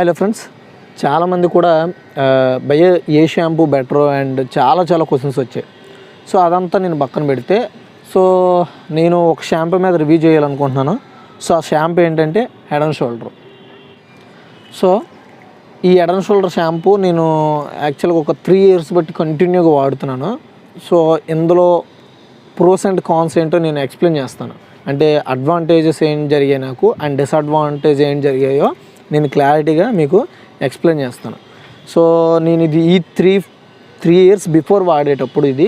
Hello friends, చాలామంది కూడా భయ్య ఏ షాంపూ బెటర్ అండ్ చాలా క్వశ్చన్స్ వచ్చాయి. సో అదంతా నేను పక్కన పెడితే నేను ఒక షాంపూ మీద రివ్యూ చేయాలనుకుంటున్నాను. సో ఆ షాంపూ ఏంటంటే హెడ్ అండ్ షోల్డర్. సో ఈ హెడ్ అండ్ షోల్డర్ షాంపూ నేను యాక్చువల్గా ఒక 3 years బట్టి కంటిన్యూగా వాడుతున్నాను. సో ఇందులో ప్రోస్ అండ్ కాన్స్ ఏంటో నేను ఎక్స్ప్లెయిన్ చేస్తాను. అంటే అడ్వాంటేజెస్ ఏం జరిగాయి నాకు అండ్ డిసడ్వాంటేజ్ ఏం జరిగాయో నేను క్లారిటీగా మీకు ఎక్స్ప్లెయిన్ చేస్తాను. సో నేను ఇది ఈ 3 years బిఫోర్ వాడేటప్పుడు ఇది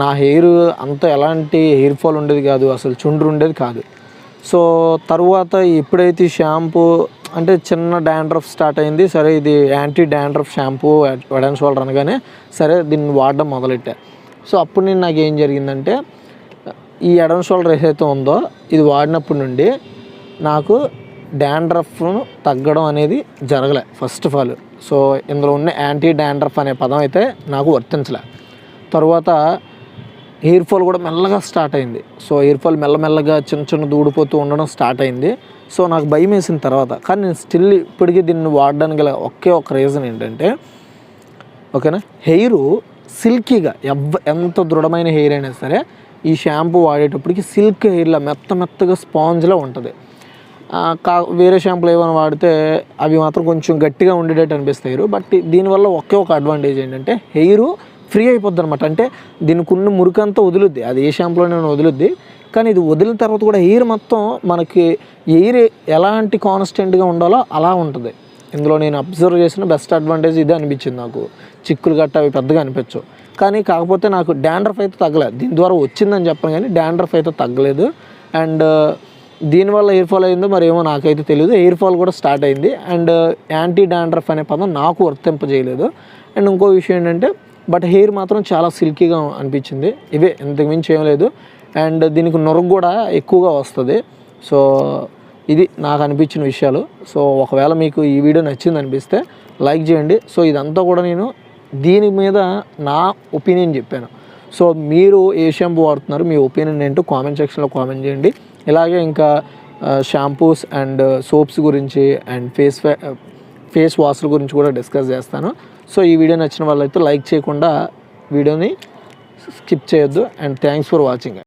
నా హెయిర్ అంత ఎలాంటి హెయిర్ ఫాల్ ఉండేది కాదు, అసలు చుండ్రు ఉండేది కాదు. సో తర్వాత ఎప్పుడైతే షాంపూ అంటే చిన్న డాండ్రఫ్ స్టార్ట్ అయింది, సరే ఇది anti dandruff shampoo head and shoulder అనగానే సరే దీన్ని వాడడం మొదలెట్టా. సో అప్పుడు నేను నాకు ఏం జరిగిందంటే ఈ హెడ్ అండ్ షోల్డర్ ఏదైతే ఉందో ఇది వాడినప్పటి నుండి నాకు డాండ్రఫ్ తగ్గడం అనేది జరగలే ఫస్ట్ ఆఫ్ ఆల్. సో ఇందులో ఉన్న యాంటీ డాండ్రఫ్ అనే పదం అయితే నాకు వర్తించలే. తర్వాత హెయిర్ ఫాల్ కూడా మెల్లగా స్టార్ట్ అయింది. సో హెయిర్ ఫాల్ మెల్లమెల్లగా చిన్న దూడిపోతూ ఉండడం స్టార్ట్ అయింది. సో నాకు భయం వేసిన తర్వాత, కానీ నేను స్టిల్ ఇప్పటికీ దీన్ని వాడడానికి గల ఒకే ఒక రీజన్ ఏంటంటే, ఓకేనా, హెయిరు సిల్కీగా ఎంత దృఢమైన హెయిర్ అయినా సరే ఈ షాంపూ వాడేటప్పటికి సిల్క్ హెయిర్లా మెత్తగా స్పాంజ్లా ఉంటుంది. వేరే షాంపూలు ఏమైనా వాడితే అవి మాత్రం కొంచెం గట్టిగా ఉండేటట్టు అనిపిస్తాయి. బట్ దీనివల్ల ఒకే ఒక అడ్వాంటేజ్ ఏంటంటే హెయిర్ ఫ్రీ అయిపోద్ది అనమాట. అంటే దీనికి ఉన్న మురికంతా వదులుద్ది, అది ఏ షాంపూలోనే వదులుద్ది. కానీ ఇది వదిలిన తర్వాత కూడా హెయిర్ మొత్తం మనకి హెయిర్ ఎలాంటి కాన్స్టెంట్గా ఉండాలో అలా ఉంటుంది. ఇందులో నేను అబ్జర్వ్ చేసిన బెస్ట్ అడ్వాంటేజ్ ఇదే అనిపించింది నాకు. చిక్కులు గట్ట అవి పెద్దగా అనిపించవు. కానీ కాకపోతే నాకు డాండ్రఫ్ అయితే తగ్గలేదు. దీని ద్వారా వచ్చిందని చెప్పను కానీ డాండ్రఫ్ అయితే తగ్గలేదు. అండ్ దీనివల్ల హెయిర్ ఫాల్ అయిందో మరి ఏమో నాకైతే తెలియదు. హెయిర్ ఫాల్ కూడా స్టార్ట్ అయింది. అండ్ యాంటీ డాండ్రఫ్ అనే పదం నాకు వర్తింపజేయలేదు. అండ్ ఇంకో విషయం ఏంటంటే బట్ హెయిర్ మాత్రం చాలా సిల్కీగా అనిపించింది. ఇవే, ఇంతకుమించి ఏం లేదు. అండ్ దీనికి నొరుగు కూడా ఎక్కువగా వస్తుంది. సో ఇది నాకు అనిపించిన విషయాలు. సో ఒకవేళ మీకు ఈ వీడియో నచ్చింది అనిపిస్తే లైక్ చేయండి. సో ఇదంతా కూడా నేను దీని మీద నా ఒపీనియన్ చెప్పాను. సో మీరు ఏ షాంపూ వాడుతున్నారు, మీ ఒపీనియన్ ఏంటో కామెంట్ సెక్షన్లో కామెంట్ చేయండి. ఇలాగే ఇంకా షాంపూస్ అండ్ సోప్స్ గురించి అండ్ ఫేస్ వాష్ల గురించి కూడా డిస్కస్ చేస్తాను. సో ఈ వీడియో నచ్చిన వాళ్ళైతే లైక్ చేయకుండా వీడియోని స్కిప్ చేయొద్దు. And thanks for watching.